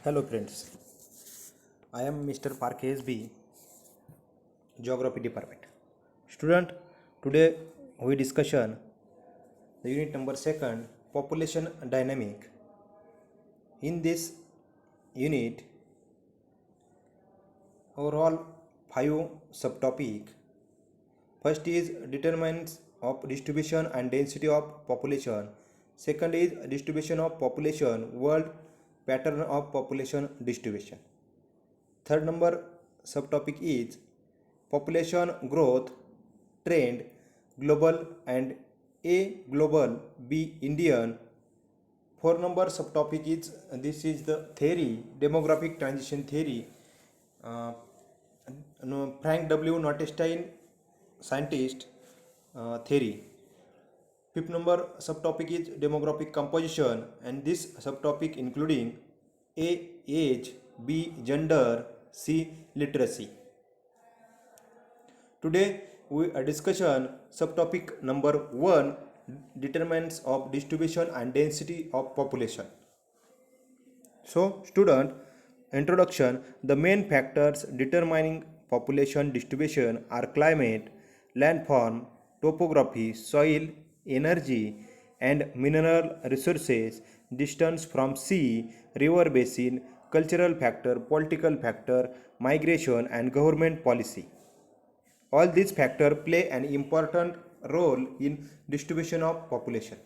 Hello friends, I am Mr. Parkes B, Geography Department. Student, today we discussion the unit number 2, Population Dynamic. In this unit, overall 5 subtopic. First is determinants of distribution and density of population. Second is distribution of population, world pattern of population distribution. Third number subtopic is population growth trend, global and A global, B Indian. Four number subtopic is this is the theory, demographic transition theory. Uh, Frank W. Notestein, scientist, theory. Fifth number subtopic is demographic composition, and this subtopic including A age, B gender, C literacy. Today we discussion subtopic number 1, determinants of distribution and density of population. So student, introduction. The main factors determining population distribution are climate, landform, topography, soil, energy and mineral resources, distance from sea, river basin, cultural factor, political factor, migration and government policy. All these factors play an important role in distribution of population.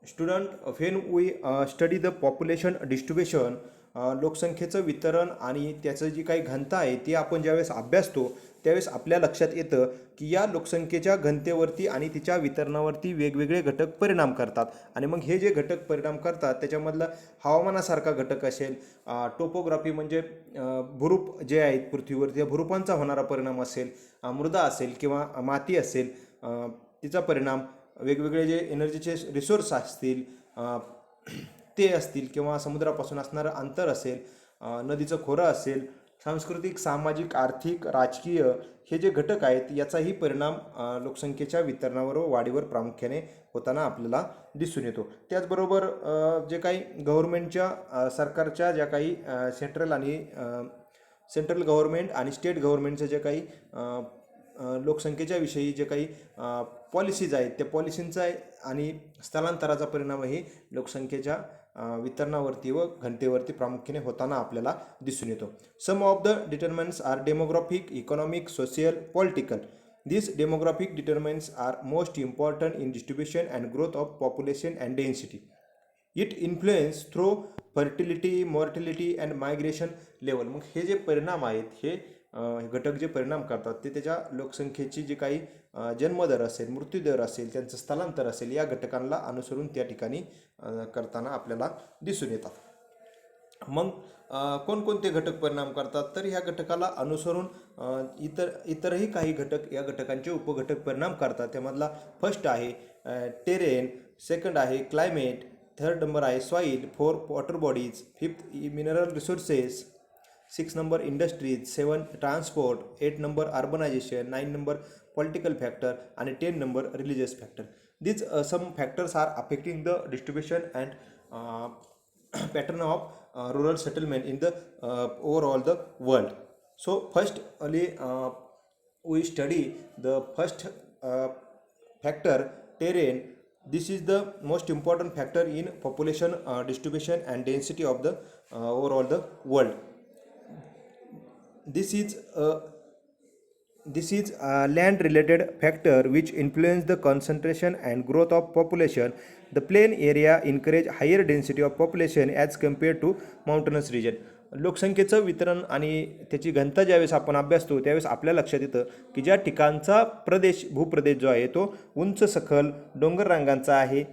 Student, when we study the population distribution, लोकसंख्येचं वितरण आणि त्याचं जी काही घनता आहे ती आपण ज्यावेळेस अभ्यासतो त्यावेळेस आपल्या लक्षात येतं की या लोकसंख्येच्या घनतेवरती आणि तिच्या वितरणावरती वेगवेगळे घटक परिणाम करतात. आणि मग हे जे घटक परिणाम करतात त्याच्यामधला हवामानासारखा घटक असेल, टोपोग्राफी म्हणजे भूरूप जे आहेत पृथ्वीवर त्या भूरूपांचा होणारा परिणाम असेल, मृदा असेल किंवा माती असेल, तिचा परिणाम, वेगवेगळे जे एनर्जीचे रिसोर्स असतील ते असतील किंवा समुद्रापासून असणारं अंतर असेल, नदीचं खोरं असेल, सांस्कृतिक, सामाजिक, आर्थिक, राजकीय हे जे घटक आहेत याचाही परिणाम लोकसंख्येच्या वितरणावर व वाढीवर प्रामुख्याने होताना आपल्याला दिसून येतो. त्याचबरोबर जे काही गव्हर्नमेंटच्या सरकारच्या ज्या काही सेंट्रल गव्हर्नमेंट आणि स्टेट गव्हर्नमेंटचे जे काही लोकसंख्येच्या विषयी जे काही पॉलिसीज आहेत त्या पॉलिसींचा आणि स्थलांतराचा परिणामही लोकसंख्येच्या वितरणावरती व घनतेवरती प्रामुख्याने होताना आपल्याला दिसून येतो. Some of the determinants are demographic, economic, social, political. These demographic determinants are most important in distribution and growth of population and density. It influence through fertility, mortality and migration level. मग हे जे परिणाम आहेत हे घटक जे परिणाम करतात ते त्याच्या लोकसंख्येची जी काही जन्मदर असेल, मृत्यूदर असेल, त्यांचं स्थलांतर असेल या घटकांना अनुसरून त्या ठिकाणी करताना आपल्याला दिसून येतात. मग कोणकोणते घटक परिणाम करतात तर ह्या घटकाला अनुसरून इतरही काही घटक या घटकांचे उपघटक परिणाम करतात. त्यामधला फर्स्ट आहे टेरेन, सेकंड आहे क्लायमेट, थर्ड नंबर आहे soil, four water bodies, fifth mineral resources, 6 number industries, 7 transport, 8 number urbanization, 9 number political factor and 10 number religious factor. These some factors are affecting the distribution and pattern of rural settlement in the overall the world. So first we study the first factor, terrain. This is the most important factor in population distribution and density of the overall the world. This is a land related factor which influence the concentration and growth of population. The plain area encourage higher density of population as compared to mountainous region. लोकसंख्येचं वितरण आणि त्याची घनता ज्यावेळेस आपण अभ्यासतो त्यावेळेस आपल्या लक्षात येतं की ज्या ठिकाणचा भूप्रदेश जो आहे तो उंच सखल डोंगर रांगांचा आहे,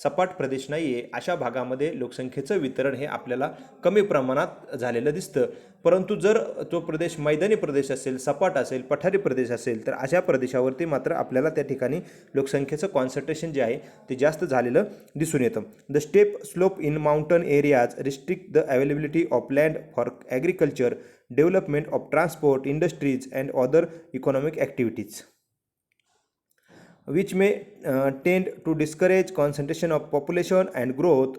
सपाट प्रदेश नाही आहे, अशा भागामध्ये लोकसंख्येचं वितरण हे आपल्याला कमी प्रमाणात झालेलं दिसतं. परंतु जर तो प्रदेश मैदानी प्रदेश असेल, सपाट असेल, पठारी प्रदेश असेल तर अशा प्रदेशावरती मात्र आपल्याला त्या ठिकाणी लोकसंख्येचं कॉन्सन्ट्रेशन जे आहे ते जास्त झालेलं दिसून येतं. The step slope in mountain areas restrict the availability of land for agriculture, development of transport, industries and other economic activities, which may tend to discourage concentration of population and growth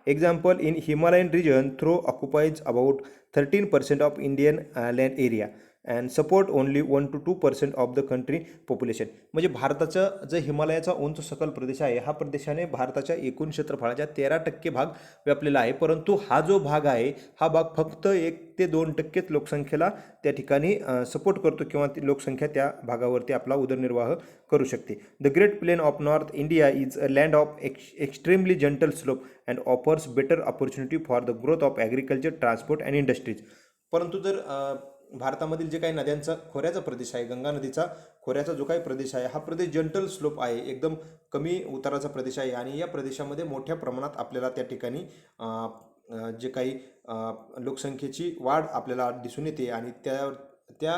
Example, in Himalayan region, through occupies about 13% of Indian land area and support only 1 to 2% of the country population. म्हणजे भारताचा जो हिमालयाचा उंच सखल प्रदेश आहे, हा प्रदेशाने भारताच्या एकूण क्षेत्रफळाच्या 13% भाग व्यापलेला आहे, परंतु हा जो भाग आहे हा भाग फक्त 1 ते 2% लोकसंख्येला त्या ठिकाणी सपोर्ट करतो किंवा ती लोकसंख्या त्या भागावरती आपला उदरनिर्वाह करू शकते. The great plain of north India is a land of extremely gentle slope and offers better opportunity for the growth of agriculture, transport and industries. परंतु जर भारतामधील जे काही नद्यांचा खोऱ्याचा प्रदेश आहे, गंगा नदीचा खोऱ्याचा जो काही प्रदेश आहे, हा प्रदेश जंटल स्लोप आहे, एकदम कमी उताराचा प्रदेश आहे आणि या प्रदेशामध्ये मोठ्या प्रमाणात आपल्याला त्या ठिकाणी जे काही लोकसंख्येची वाढ आपल्याला दिसून येते आणि त्या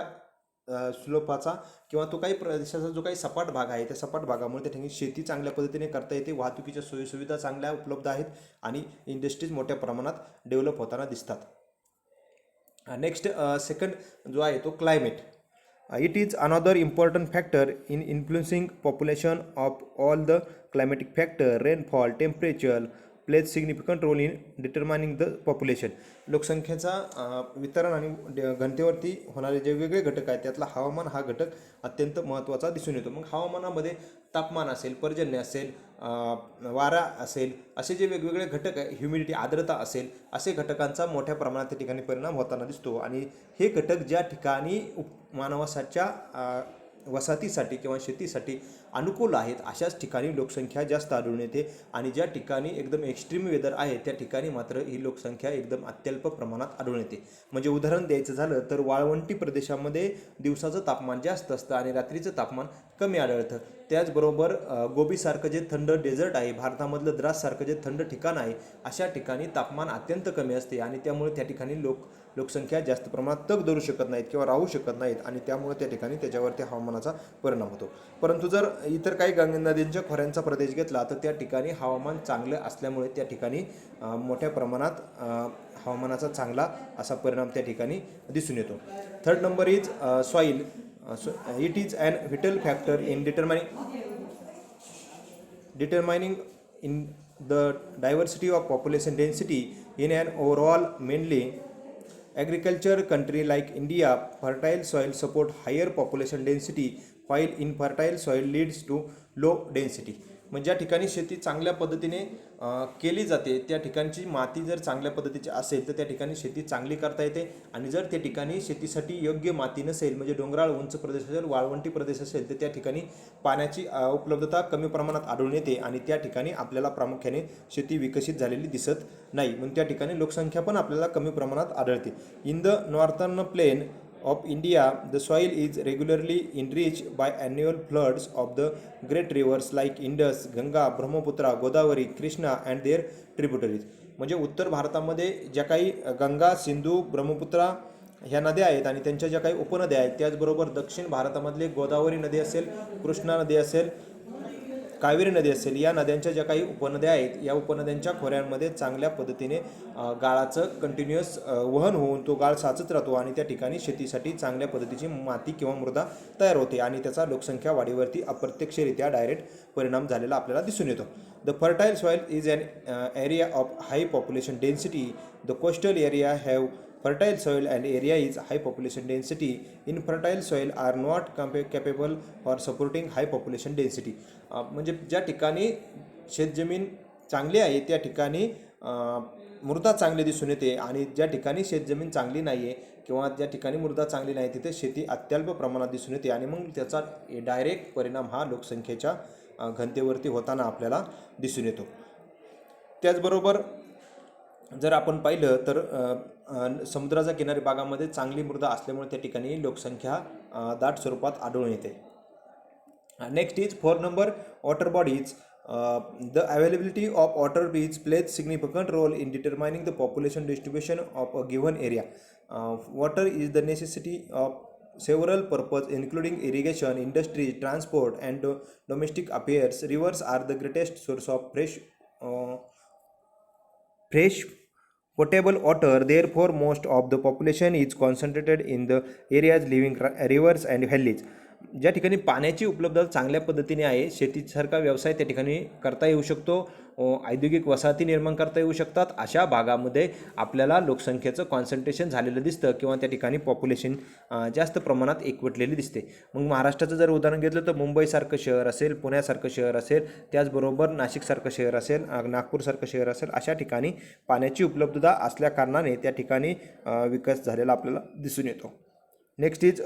स्लोपाचा किंवा तो काही प्रदेशाचा जो काही सपाट भाग आहे, त्या सपाट भागामुळे त्या ठिकाणी शेती चांगल्या पद्धतीने करता येते, वाहतुकीच्या सोयीसुविधा चांगल्या उपलब्ध आहेत आणि इंडस्ट्रीज मोठ्या प्रमाणात डेव्हलप होताना दिसतात. नेक्स्ट सेकंड जो आहे तो climate. It is another important factor in influencing population of all the climatic factor. Rainfall, temperature plays significant role in determining the population. लोकसंख्येचा वितरण आणि घनतेवरती होणारे जे वेगवेगळे घटक आहेत त्यातला हवामान हा घटक अत्यंत महत्त्वाचा दिसून येतो. मग हवामानामध्ये तापमान असेल, पर्जन्य असेल, वारा असेल, असे जे वेगवेगळे घटक आहे, ह्युमिडिटी, आर्द्रता असेल, असे घटकांचा मोठ्या प्रमाणात त्या ठिकाणी परिणाम होताना दिसतो आणि हे घटक ज्या ठिकाणी मानवाच्या वसाहतीसाठी किंवा शेतीसाठी अनुकूल आहेत अशाच ठिकाणी लोकसंख्या जास्त आढळून येते आणि ज्या ठिकाणी एकदम एक्स्ट्रीम वेदर आहे त्या ठिकाणी मात्र ही लोकसंख्या एकदम अत्यल्प प्रमाणात आढळून येते. म्हणजे उदाहरण द्यायचं झालं तर वाळवंटी प्रदेशामध्ये दिवसाचं तापमान जास्त असतं आणि रात्रीचं तापमान कमी आढळतं. त्याचबरोबर गोबीसारखं जे थंड डेझर्ट आहे, भारतामधलं द्राससारखं जे थंड ठिकाण आहे, अशा ठिकाणी तापमान अत्यंत कमी असते आणि त्यामुळे त्या ठिकाणी लोकसंख्या जास्त प्रमाणात तग धरू शकत नाहीत किंवा राहू शकत नाहीत आणि त्यामुळे त्या ठिकाणी त्याच्यावरती हवामानाचा परिणाम होतो. परंतु जर इतर काही नद्यांच्या खोऱ्यांचा प्रदेश घेतला तर त्या ठिकाणी हवामान चांगलं असल्यामुळे त्या ठिकाणी मोठ्या प्रमाणात हवामानाचा चांगला असा परिणाम त्या ठिकाणी दिसून येतो. Third number is soil. It is an vital factor इन determining in the diversity of population density in an overall mainly agriculture country like India. Fertile soil support higher population density while infertile soil leads to low density. म्हणजे ज्या ठिकाणी शेती चांगल्या पद्धतीने केली जाते त्या ठिकाणची माती जर चांगल्या पद्धतीची असेल तर त्या ठिकाणी शेती चांगली करता येते आणि जर त्या ठिकाणी शेतीसाठी योग्य माती नसेल, म्हणजे डोंगराळ उंच प्रदेश असेल, वाळवंटी प्रदेश असेल, तर त्या ठिकाणी पाण्याची उपलब्धता कमी प्रमाणात आढळून येते आणि त्या ठिकाणी आपल्याला प्रामुख्याने शेती विकसित झालेली दिसत नाही. मग त्या ठिकाणी लोकसंख्या पण आपल्याला कमी प्रमाणात आढळते. In the northern plain of India, the soil is regularly enriched by annual floods of the great rivers like Indus, Ganga, Brahmaputra, Godavari, Krishna and their tributaries. म्हणजे उत्तर भारतामध्ये ज्या काही गंगा, सिंधू, ब्रह्मपुत्रा ह्या नद्या आहेत आणि त्यांच्या ज्या काही उपनद्या आहेत, त्याचबरोबर दक्षिण भारतामधले गोदावरी नदी असेल, कृष्णा नदी असेल, कावेरी नदी असेल, या नद्यांच्या ज्या काही उपनद्या आहेत या उपनद्यांच्या खोऱ्यांमध्ये चांगल्या पद्धतीने गाळाचं कंटिन्युअस वहन होऊन तो गाळ साचत राहतो आणि त्या ठिकाणी शेतीसाठी चांगल्या पद्धतीची माती किंवा मृदा तयार होते आणि त्याचा लोकसंख्या वाढीवरती अप्रत्यक्षरित्या डायरेक्ट परिणाम झालेला आपल्याला दिसून येतो. The fertile soil is an area of high population density. The coastal area have fertile soil and area is high population density. Infertile soil are not capable for supporting high population density. म्हणजे ज्या ठिकाणी शेतजमीन चांगली आहे त्या ठिकाणी मृदा चांगली दिसून येते आणि ज्या ठिकाणी शेतजमीन चांगली नाही आहे किंवा ज्या ठिकाणी मृदा चांगली नाही तिथे शेती अत्यल्प प्रमाणात दिसून येते आणि मग त्याचा डायरेक्ट परिणाम हा लोकसंख्येच्या घनतेवरती होताना आपल्याला दिसून येतो. त्याचबरोबर जर आपण पाहिलं तर समुद्राच्या किनारी भागामध्ये चांगली मृदा असल्यामुळे त्या ठिकाणी लोकसंख्या दाट स्वरूपात आढळून येते. Next is 4 number water bodies. The availability of water is plays significant role in determining the population distribution of a given area. Water is the necessity of several purposes including irrigation, industry, transport and domestic affairs. Rivers are the greatest source of fresh potable water. Therefore most of the population is concentrated in the areas living rivers and valleys. ज्या ठिकाणी पाण्याची उपलब्धता चांगल्या पद्धतीने आहे, शेतीसारखा व्यवसाय त्या ठिकाणी करता येऊ शकतो, औद्योगिक वसाहती निर्माण करता येऊ शकतात, अशा भागामध्ये आपल्याला लोकसंख्येचं कॉन्सन्ट्रेशन झालेलं दिसतं किंवा त्या ठिकाणी पॉप्युलेशन जास्त प्रमाणात एकवटलेली दिसते. मग महाराष्ट्राचं जर उदाहरण घेतलं तर मुंबईसारखं शहर असेल, पुण्यासारखं शहर असेल, त्याचबरोबर नाशिकसारखं शहर असेल, नागपूरसारखं शहर असेल, अशा ठिकाणी पाण्याची उपलब्धता असल्या कारणाने त्या ठिकाणी विकास झालेला आपल्याला दिसून येतो. Next is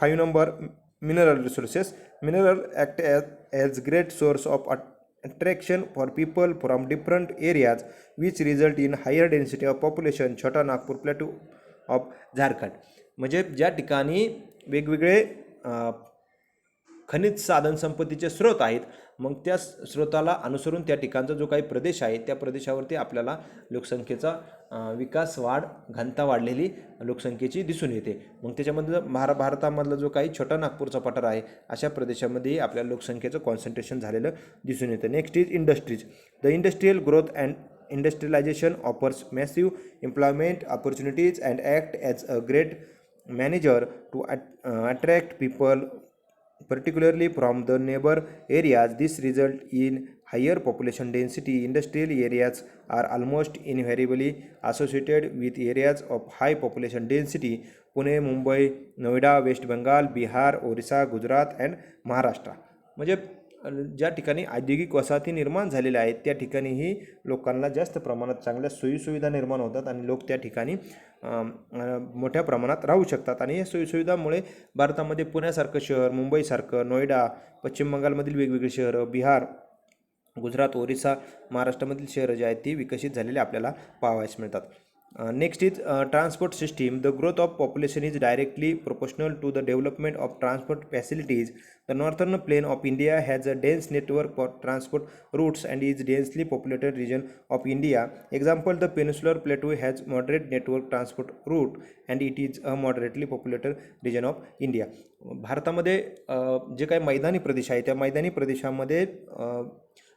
5 number, mineral resources. Mineral act as great source of attraction for people from different areas which result in higher density of population. छोटा नागपूर प्लॅटो ऑफ झारखंड. म्हणजे ज्या ठिकाणी वेगवेगळे खनिज साधन संपत्तीचे स्रोत आहेत, मग त्या स्रोताला अनुसरून त्या ठिकाणचा जो काही प्रदेश आहे त्या प्रदेशावरती आपल्याला लोकसंख्येचा विकास वाढ, घनता वाढलेली लोकसंख्येची दिसून येते. मग त्याच्यामध्ये भारतामधला जो काही छोटा नागपूरचा पठार आहे अशा प्रदेशामध्ये आपल्याला लोकसंख्येचं कॉन्सन्ट्रेशन झालेलं दिसून येतं. Next is industries. The industrial growth and industrialization offers massive employment opportunities and act as a great manager to attract people particularly from the neighbor areas. This result in higher population density. Industrial areas are almost invariably associated with areas of high population density. Pune, Mumbai, Noida, West Bengal, Bihar, Orissa, Gujarat and Maharashtra. म्हणजे ज्या ठिकाणी औद्योगिक वसाहती निर्माण झालेल्या आहेत त्या ठिकाणीही लोकांना जास्त प्रमाणात चांगल्या सोयीसुविधा निर्माण होतात आणि लोक त्या ठिकाणी मोठ्या प्रमाणात राहू शकतात. आणि या सोयीसुविधांमुळे भारतामध्ये पुण्यासारखं शहर, मुंबईसारखं, नोएडा, पश्चिम बंगालमधील वेगवेगळी शहरं, बिहार, गुजरात, ओरिसा, महाराष्ट्रामधील शहरं जे आहेत ती विकसित झालेली आपल्याला पाहावयास मिळतात. Next is transport system. The growth of population is directly proportional to the development of transport facilities. The northern plain of India has a dense network for transport routes and is densely populated region of India. Example, the peninsular plateau has moderate network transport route and it is a moderately populated region of India. भारतामध्ये जे काही मैदानी प्रदेश आहे त्या मैदानी प्रदेशामध्ये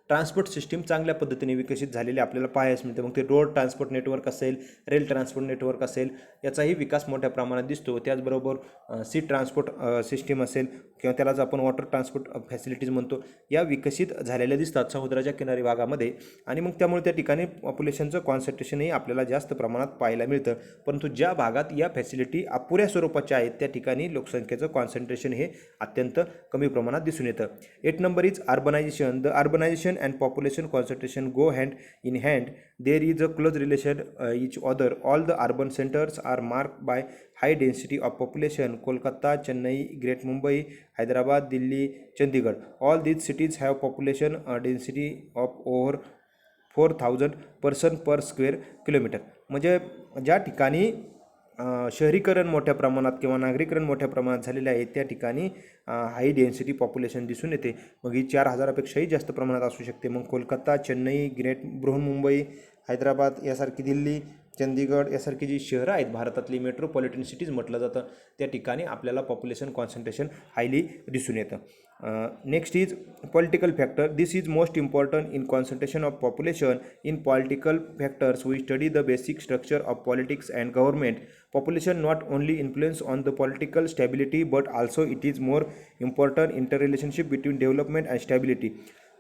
transport system चांगल्या पद्धतीने विकसित झालेली आपल्याला पाहायला मिळते. मग ते रोड ट्रान्सपोर्ट नेटवर्क असेल, रेल ट्रान्सपोर्ट नेटवर्क असेल, याचाही विकास मोठ्या प्रमाणात दिसतो. त्याचबरोबर सी ट्रान्सपोर्ट सिस्टीम असेल किंवा त्यालाच आपण वॉटर ट्रान्सपोर्ट फॅसिलिटीज म्हणतो, या विकसित झालेल्या दिसतात समुद्राच्या किनारी भागामध्ये. आणि मग त्यामुळे त्या ठिकाणी पॉप्युलेशनचं कॉन्सन्ट्रेशनही आपल्याला जास्त प्रमाणात पाहायला मिळतं. परंतु ज्या भागात या फॅसिलिटी अपुऱ्या स्वरूपाच्या आहेत त्या ठिकाणी लोकसंख्येचं कॉन्सन्ट्रेशन हे अत्यंत कमी प्रमाणात दिसून येतं. 8 number is urbanisation. The urbanisation and population concentration go hand in hand. There is a close relation each other. All the urban centers are marked by high density of population. Kolkata, Chennai, Great Mumbai, Hyderabad, Delhi, Chandigarh. All these cities have population density of over 4,000 person per square kilometer. म्हणजे ज्या ठिकाणी शहरीकरण मोठ्या प्रमाणात किंवा नागरीकरण मोठ्या प्रमाणात झालेले आहे त्या ठिकाणी हाय डेन्सिटी पॉप्युलेशन दिसून येते. मग ही 4,000पेक्षाही जास्त प्रमाणात असू शकते. मग कोलकाता, चेन्नई, बृहन्मुंबई, हैदराबाद यासारखी, दिल्ली, चंदीगड यासारखी जी शहरं आहेत भारतातली मेट्रोपॉलिटन सिटीज म्हटलं जातं, त्या ठिकाणी आपल्याला पॉप्युलेशन कॉन्सन्ट्रेशन हायली दिसून येतं. Next is political factor. This is most important in concentration of population. In political factors we study the basic structure of politics and government. Population not only influence on the political stability but also it is more important interrelationship between development and stability.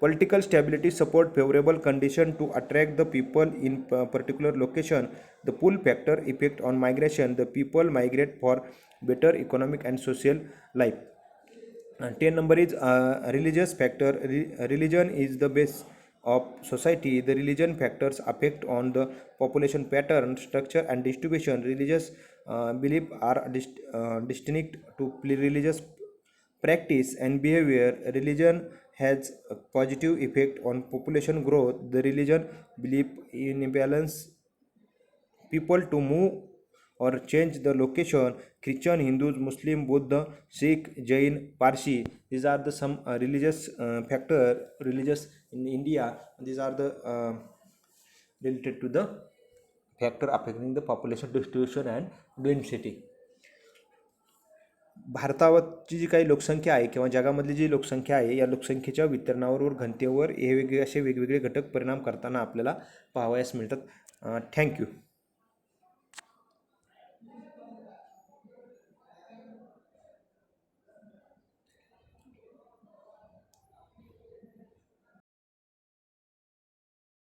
Political stability support favorable condition to attract the people in particular location. The pull factor effect on migration. The people migrate for better economic and social life. 10 number is religious factor. Religion is the base of society. The religion factors affect on the population pattern, structure and distribution. Religious belief are distinct to religious practice and behavior. Religion has a positive effect on population growth. The religion belief in balance people to move or change the location. Christian, Hindus, Muslim, Buddha, Sikh, Jain, Parsi. These are the some religious factor religious in India. These are the related to the factor affecting the population distribution and density. भारताची जी काही लोकसंख्या आहे किंवा जगामधली जी लोकसंख्या आहे या लोकसंख्येच्या वितरणावर, घनतेवर हे वेगवेगळे असे वेगवेगळे घटक परिणाम करताना आपल्याला पाहावयास मिळतात. थँक्यू.